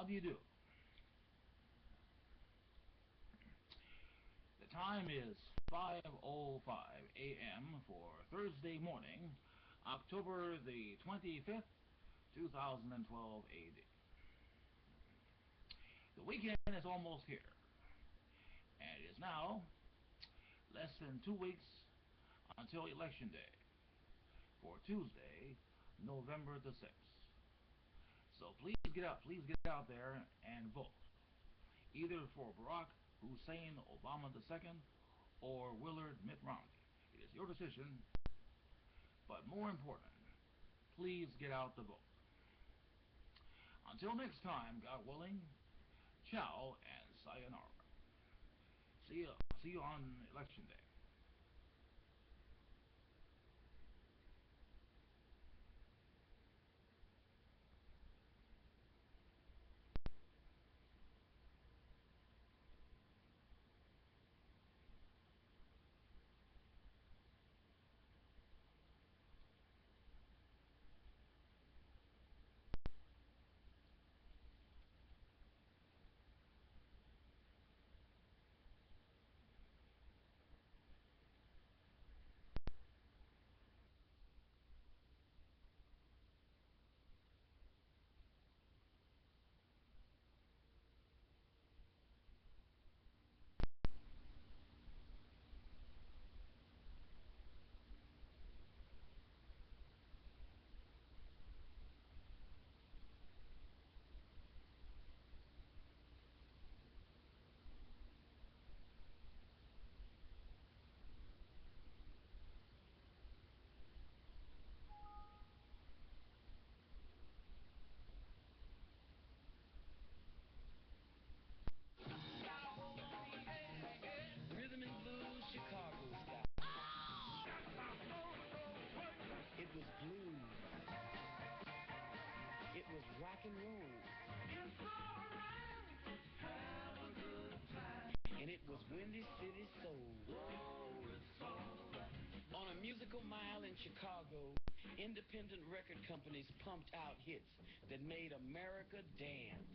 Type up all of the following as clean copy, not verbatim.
How do you do? The time is 5:05 a.m. for Thursday morning, October the 25th, 2012 AD. The weekend is almost here, and it is now less than 2 weeks until Election Day for Tuesday, November the 6th. So please get out there and vote, either for Barack Hussein Obama II or Willard Mitt Romney. It is your decision, but more important, please get out the vote. Until next time, God willing, ciao and sayonara. See you on Election Day. Rhythm and blues, Chicago style. It was blues. It was rock and roll. It's alright. Have a good time. And it was Windy City Soul. On a musical mile in Chicago, independent record companies pumped out hits that made America dance.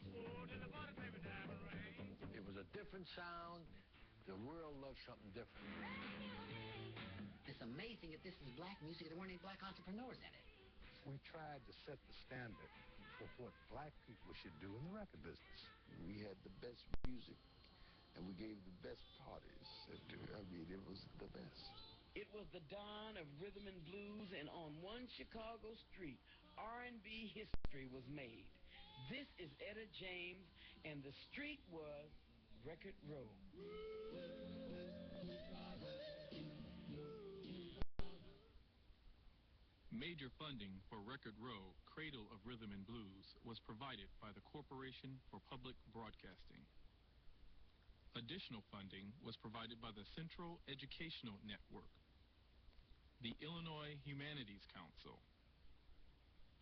It was a different sound. The world loved something different. It's amazing that this is black music. There weren't any black entrepreneurs in it. We tried to set the standard for what black people should do in the record business. We had the best music, and we gave the best parties. I mean, it was the best. It was the dawn of rhythm and blues, and on one Chicago street, R&B history was made. This is Etta James, and the street was Record Row. Major funding for Record Row, Cradle of Rhythm and Blues, was provided by the Corporation for Public Broadcasting. Additional funding was provided by the Central Educational Network, the Illinois Humanities Council,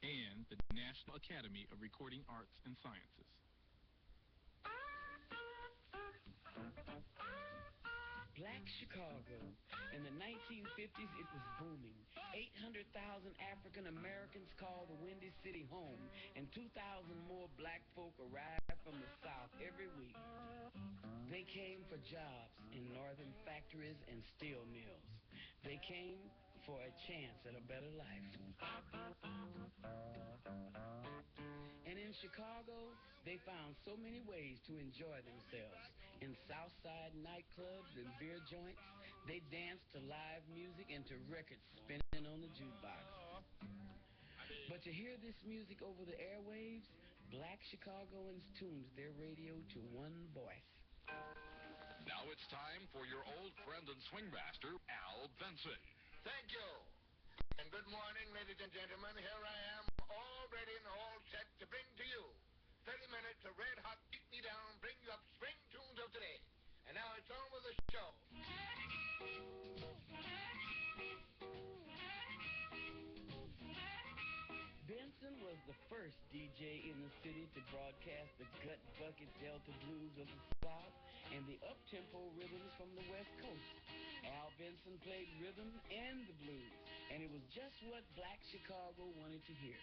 and the National Academy of Recording Arts and Sciences. Black Chicago. In the 1950s, it was booming. 800,000 African Americans called the Windy City home, and 2,000 more black folk arrived from the South every week. They came for jobs in northern factories and steel mills. They came for a chance at a better life. And in Chicago, they found so many ways to enjoy themselves. In Southside nightclubs and beer joints, they danced to live music and to records spinning on the jukebox. But to hear this music over the airwaves, black Chicagoans tuned their radio to one voice. Now it's time for your old friend and swing master, Al Benson. Thank you. And good morning, ladies and gentlemen. Here I am, all ready and all set to bring to you 30 minutes of red-hot, beat-me-down, bring-you-up spring tunes of today. And now it's on with the show. Benson was the first DJ in the city to broadcast the gut bucket Delta blues of the South and the up-tempo rhythms from the West Coast. Al Benson played rhythm and the blues, and it was just what black Chicago wanted to hear.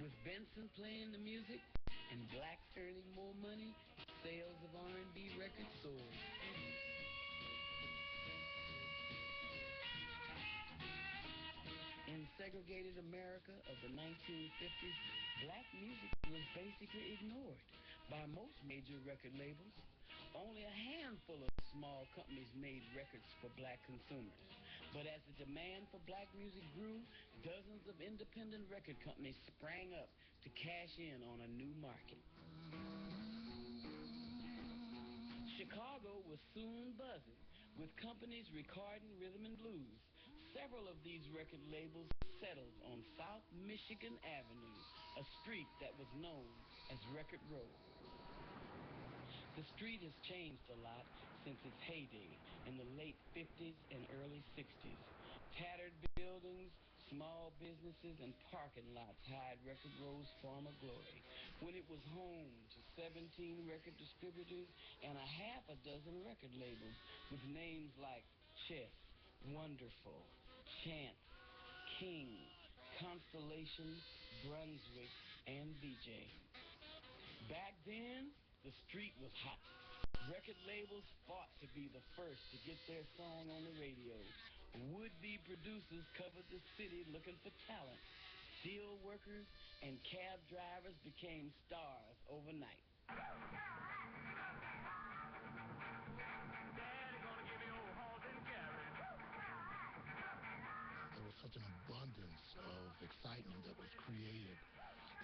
With Benson playing the music and blacks earning more money, sales of R&B records soared. In segregated America of the 1950s, black music was basically ignored by most major record labels. Only a handful of small companies made records for black consumers. But as the demand for black music grew, dozens of independent record companies sprang up to cash in on a new market. Chicago was soon buzzing, with companies recording rhythm and blues. Several of these record labels settled on South Michigan Avenue, a street that was known as Record Row. The street has changed a lot since its heyday in the late 50s and early 60s. Tattered buildings, small businesses, and parking lots hide Record Row's former glory, when it was home to 17 record distributors and a half a dozen record labels with names like Chess, Wonderful, Chance, King, Constellation, Brunswick, and BJ. Back then, the street was hot. Record labels fought to be the first to get their song on the radio. Would-be producers covered the city looking for talent. Steel workers and cab drivers became stars overnight. There was such an abundance of excitement that was created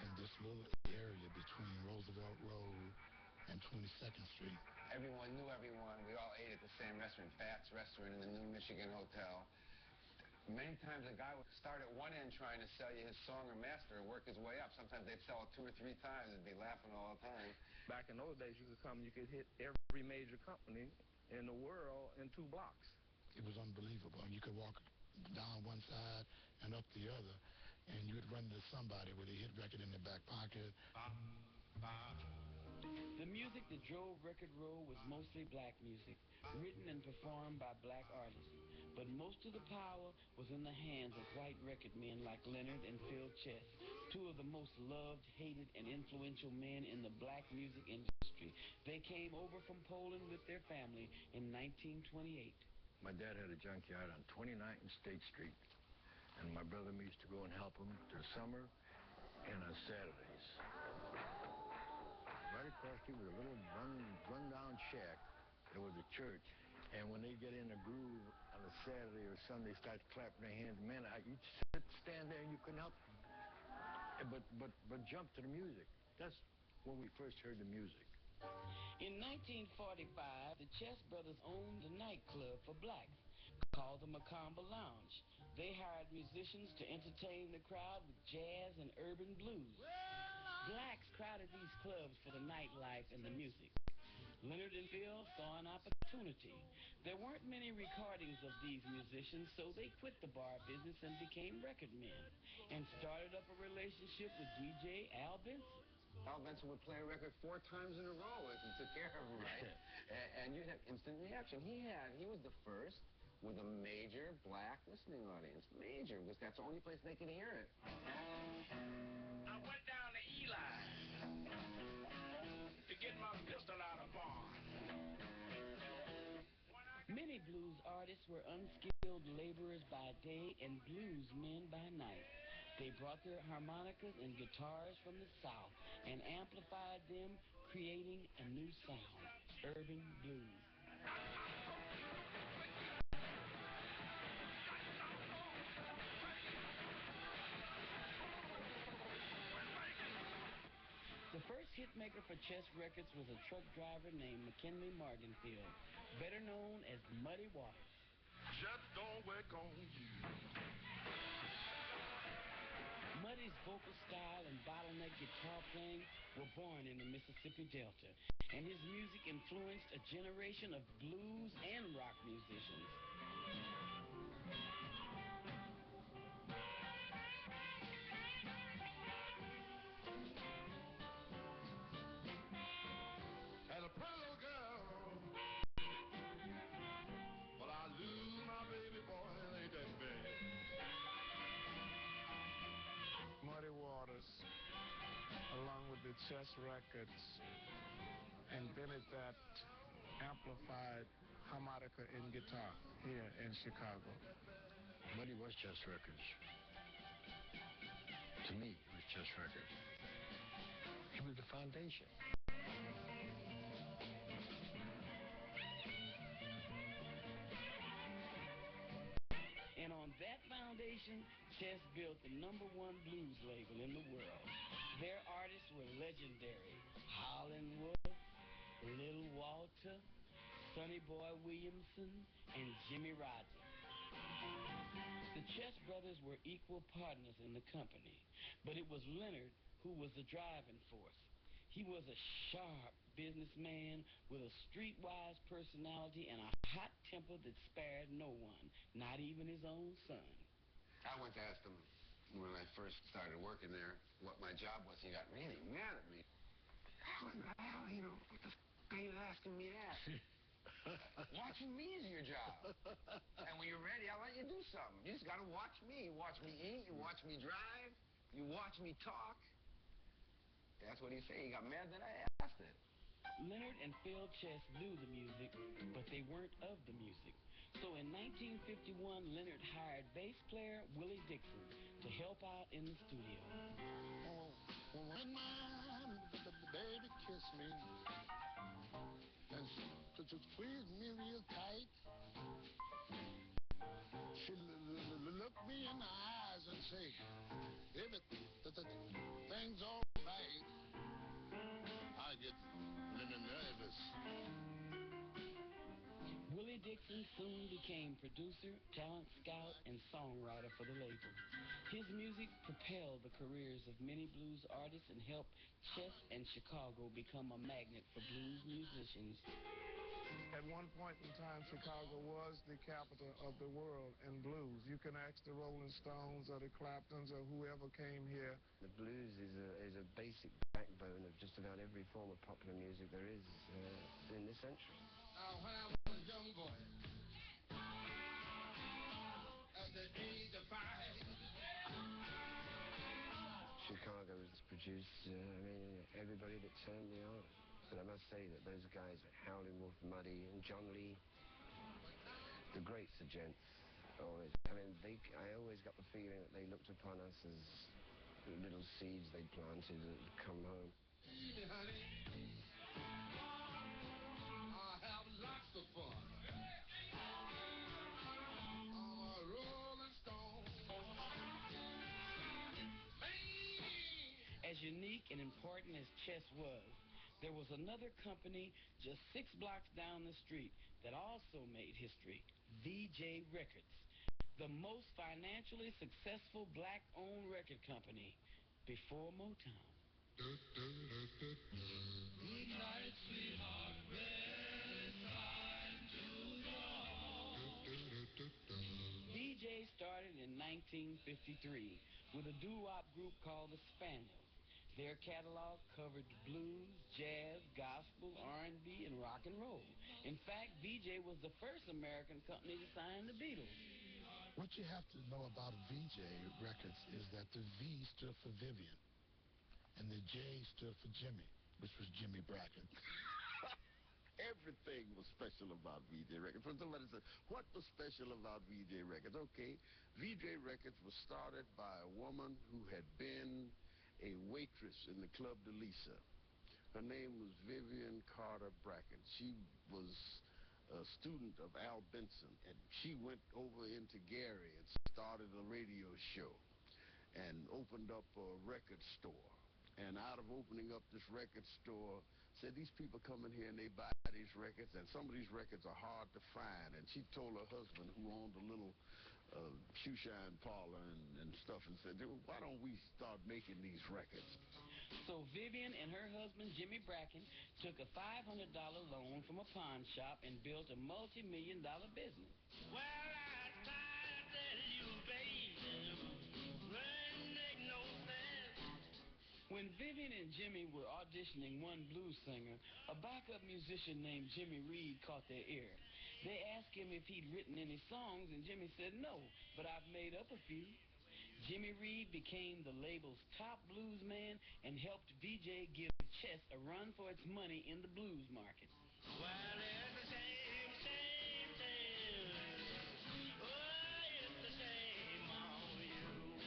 in this little area between Roosevelt Road and 22nd Street. Everyone knew everyone. We all ate at the same restaurant, Fats Restaurant in the New Michigan Hotel. Many times a guy would start at one end trying to sell you his song or master and work his way up. Sometimes they'd sell it 2 or 3 times and be laughing all the time. Back in those days, you could hit every major company in the world in 2 blocks. It was unbelievable. You could walk down one side and up the other, and you would run into somebody with a hit record in their back pocket. The music that drove Record Row was mostly black music, written and performed by black artists. But most of the power was in the hands of white record men like Leonard and Phil Chess, 2 of the most loved, hated, and influential men in the black music industry. They came over from Poland with their family in 1928. My dad had a junkyard on 29th and State Street, and my brother and me used to go and help him through summer and on Saturdays. Right across the street was a little run-down shack. There was a church, and when they get in a groove on a Saturday or Sunday, start clapping their hands. Man, you'd stand there and you couldn't help but jump to the music. That's when we first heard the music. In 1945, the Chess brothers owned a nightclub for blacks called the Macomba Lounge. They hired musicians to entertain the crowd with jazz and urban blues. Blacks crowded these clubs for the nightlife and the music. Leonard and Phil saw an opportunity. There weren't many recordings of these musicians, so they quit the bar business and became record men and started up a relationship with DJ Al Benson. Al Benson would play a record 4 times in a row if you took care of him right. And you'd have instant reaction. He was the first with a major black listening audience. Major, because that's the only place they could hear it. I went down to Eli to get my pistol out of bar. Many blues artists were unskilled laborers by day and blues men by night. They brought their harmonicas and guitars from the South and amplified them, creating a new sound, urban blues. The first hitmaker for Chess Records was a truck driver named McKinley Morganfield, better known as Muddy Waters. Just don't work on you. Muddy's vocal style and bottleneck guitar playing were born in the Mississippi Delta, and his music influenced a generation of blues and rock musicians. As a pretty little girl, but I lose my baby boy, ain't that bad? Muddy Waters. along with the Chess Records, invented that amplified harmonica in guitar here in Chicago. But it was Chess Records. To me, it was Chess Records. It was the foundation. And on that foundation, Chess built the #1 blues label in the world. Their artists were legendary: Howlin' Wolf, Little Walter, Sonny Boy Williamson, and Jimmy Rogers. The Chess brothers were equal partners in the company, but it was Leonard who was the driving force. He was a sharp businessman with a streetwise personality and a hot temper that spared no one, not even his own son. I went to ask him when I first started working there what my job was. He got really mad at me. How in the hell, what the are you asking me that? Watching me is your job. And when you're ready, I'll let you do something. You just got to watch me. You watch me eat. You watch me drive. You watch me talk. That's what he said. He got mad that I asked it. Leonard and Phil Chess knew the music, but they weren't of the music. So in 1951, Leonard hired bass player Willie Dixon to help out in the studio. When my baby kissed me and she squeezed me real tight, she looked me in the eyes and say, everything's all right. I get nervous. Willie Dixon soon became producer, talent scout, and songwriter for the label. His music propelled the careers of many blues artists and helped Chess and Chicago become a magnet for blues musicians. At one point in time, Chicago was the capital of the world in blues. You can ask the Rolling Stones or the Claptons or whoever came here. The blues is a basic backbone of just about every form of popular music there is in this century. When I was a young boy, at the age of 5, Chicago has produced, everybody that turned me on. But I must say that those guys, Howlin' Wolf, Muddy, and John Lee, the greats of gents, always. I always got the feeling that they looked upon us as little seeds they planted that would come home. Easy, honey. I have lots of fun. I'm a rolling stone. As unique and important as Chess was, there was another company just 6 blocks down the street that also made history, VJ Records, the most financially successful black-owned record company before Motown. Good night, sweetheart. It's time to go. VJ started in 1953 with a doo-wop group called the Spaniels. Their catalog covered blues, jazz, gospel, R&B, and rock and roll. In fact, VJ was the first American company to sign the Beatles. What you have to know about VJ Records is that the V stood for Vivian, and the J stood for Jimmy, which was Jimmy Bracken. Everything was special about VJ Records. When somebody said, what was special about VJ Records? Okay, VJ Records was started by a woman who had been a waitress in the Club de Lisa. Her name was Vivian Carter Bracken. She was a student of Al Benson, and she went over into Gary and started a radio show and opened up a record store. And out of opening up this record store, said these people come in here and they buy these records, and some of these records are hard to find. And she told her husband, who owned a little shoe shine parlor and stuff, and said, why don't we start making these records? So Vivian and her husband, Jimmy Bracken, took a $500 loan from a pawn shop and built a multi-million-dollar business. Well, I tell you, baby, wouldn't make no sense. When Vivian and Jimmy were auditioning one blues singer, a backup musician named Jimmy Reed caught their ear. They asked him if he'd written any songs, and Jimmy said no, but I've made up a few. Jimmy Reed became the label's top blues man and helped VJ give chess a run for its money in the blues market. Well, it's the same thing. Oh, it's the same old you.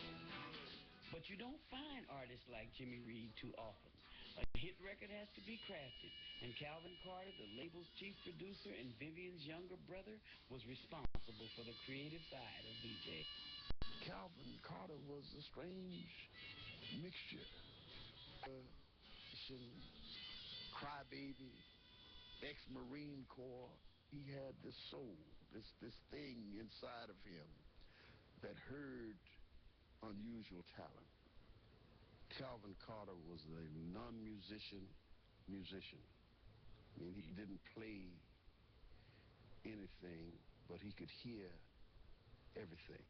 But you don't find artists like Jimmy Reed too often. A hit record has to be crafted, and Calvin Carter, the label's chief producer and Vivian's younger brother, was responsible for the creative side of VJ. Calvin Carter was a strange mixture. Crybaby, ex-Marine Corps. He had this soul, this thing inside of him that heard unusual talent. Calvin Carter was a non-musician musician. I mean, he didn't play anything, but he could hear everything.